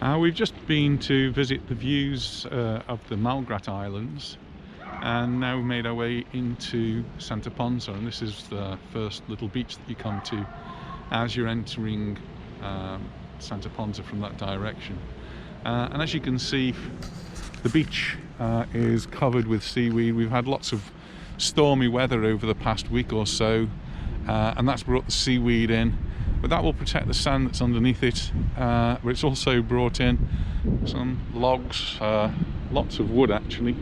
We've just been to visit the views of the Malgrat Islands, and now we've made our way into Santa Ponsa, and this is the first little beach that you come to as you're entering Santa Ponsa from that direction. And as you can see, the beach is covered with seaweed. We've had lots of stormy weather over the past week or so, and that's brought the seaweed in. But that will protect the sand that's underneath it, but it's also brought in some logs, lots of wood actually,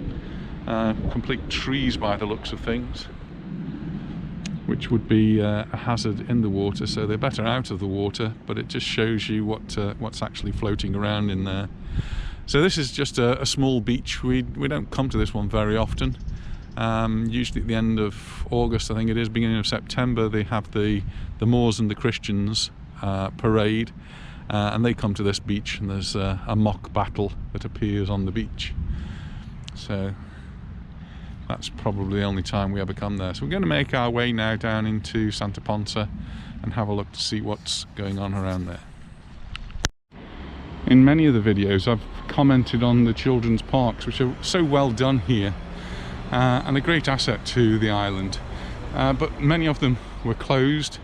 complete trees by the looks of things, which would be a hazard in the water, so they're better out of the water, but it just shows you what's actually floating around in there. So this is just a small beach. We don't come to this one very often. Usually at the end of August, I think it is, beginning of September, they have the Moors and the Christians parade, and they come to this beach, and there's a mock battle that appears on the beach. So that's probably the only time we ever come there. So we're going to make our way now down into Santa Ponsa and have a look to see what's going on around there. In many of the videos I've commented on the children's parks, which are so well done here, and a great asset to the island, but many of them were closed.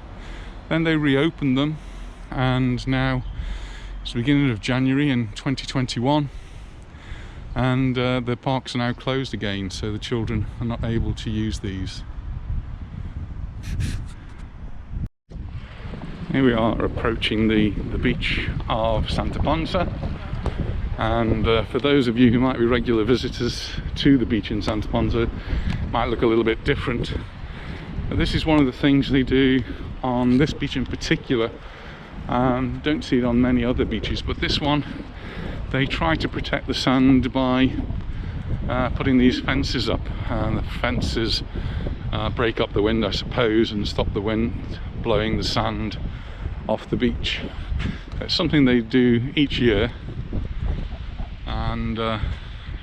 Then they reopened them, and now it's the beginning of January in 2021, and the parks are now closed again, so the children are not able to use these. Here we are approaching the beach of Santa Ponsa, and for those of you who might be regular visitors to the beach in Santa Ponsa, it might look a little bit different. But this is one of the things they do on this beach in particular. Don't see it on many other beaches, but this one they try to protect the sand by putting these fences up, and the fences break up the wind, I suppose, and stop the wind blowing the sand off the beach. It's something they do each year, and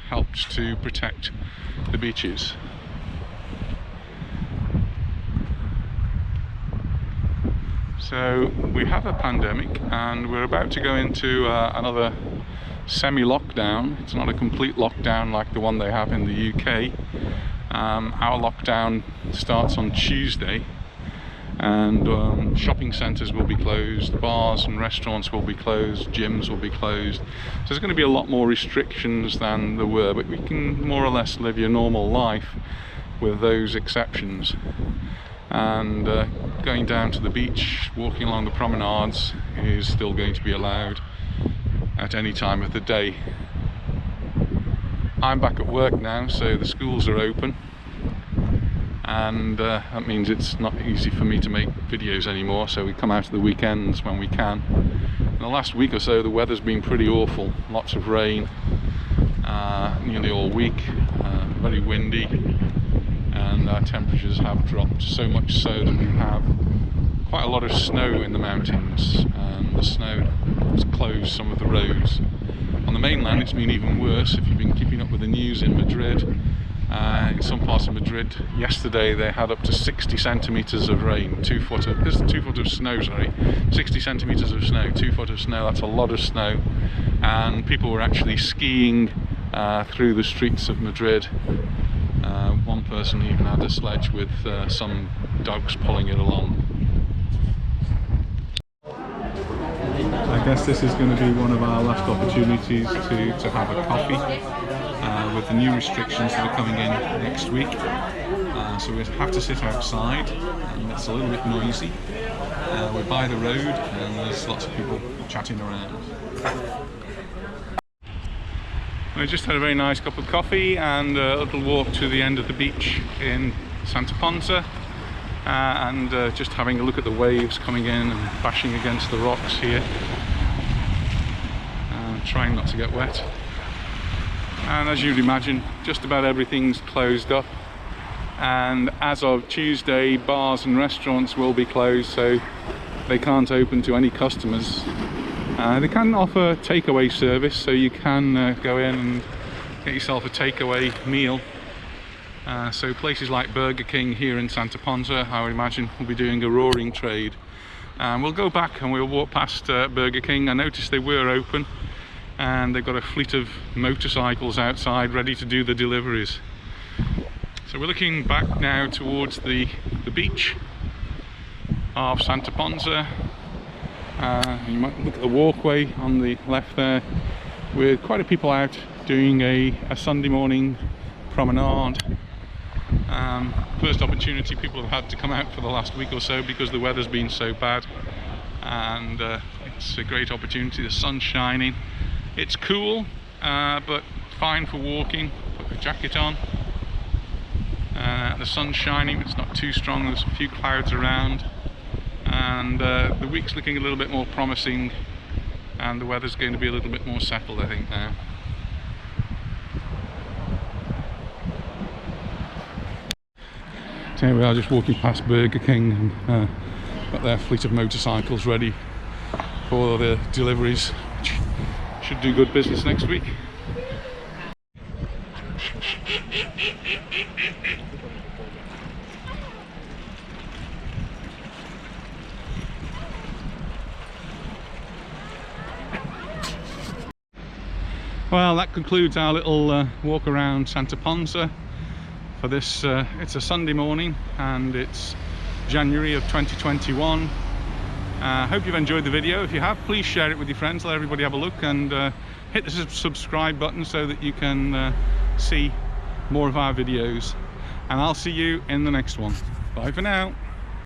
helps to protect the beaches. So we have a pandemic, and we're about to go into another semi-lockdown. It's not a complete lockdown like the one they have in the UK. Our lockdown starts on Tuesday, and shopping centres will be closed, bars and restaurants will be closed, gyms will be closed. So there's going to be a lot more restrictions than there were, but we can more or less live your normal life with those exceptions. And going down to the beach, walking along the promenades is still going to be allowed at any time of the day. I'm back at work now, so the schools are open, and that means it's not easy for me to make videos anymore, so we come out at the weekends when we can. In the last week or so the weather's been pretty awful, lots of rain nearly all week, very windy, and our temperatures have dropped so much so that we have quite a lot of snow in the mountains, and the snow has closed some of the roads. On the mainland it's been even worse. If you've been keeping up with the news in Madrid, in some parts of Madrid yesterday they had up to 60 centimetres of rain, 2 foot of snow, sorry, 60 centimetres of snow, 2 foot of snow. That's a lot of snow, and people were actually skiing through the streets of Madrid. One person even had a sledge with some dogs pulling it along. I guess this is going to be one of our last opportunities to have a coffee with the new restrictions that are coming in next week. So we have to sit outside, and it's a little bit noisy. We're by the road, and there's lots of people chatting around. I just had a very nice cup of coffee and a little walk to the end of the beach in Santa Ponsa, and just having a look at the waves coming in and bashing against the rocks here, trying not to get wet. And as you'd imagine, just about everything's closed up, and as of Tuesday bars and restaurants will be closed, so they can't open to any customers. They can offer takeaway service, so you can go in and get yourself a takeaway meal. So places like Burger King here in Santa Ponsa, I would imagine, will be doing a roaring trade. We'll go back and we'll walk past Burger King. I noticed they were open. and they've got a fleet of motorcycles outside ready to do the deliveries. So we're looking back now towards the beach of Santa Ponsa. You might look at the walkway on the left there, with quite a people out doing a Sunday morning promenade. First opportunity people have had to come out for the last week or so because the weather's been so bad, and it's a great opportunity. The sun's shining, it's cool, but fine for walking. Put the jacket on. The sun's shining, it's not too strong, there's a few clouds around, and the week's looking a little bit more promising, and the weather's going to be a little bit more settled, I think, now. So here we are, just walking past Burger King, and got their fleet of motorcycles ready for the deliveries, which should do good business next week. Well, that concludes our little walk around Santa Ponsa for this. It's a Sunday morning and it's January of 2021. Hope you've enjoyed the video. If you have, please share it with your friends, let everybody have a look, and hit the subscribe button so that you can see more of our videos. And I'll see you in the next one. Bye for now.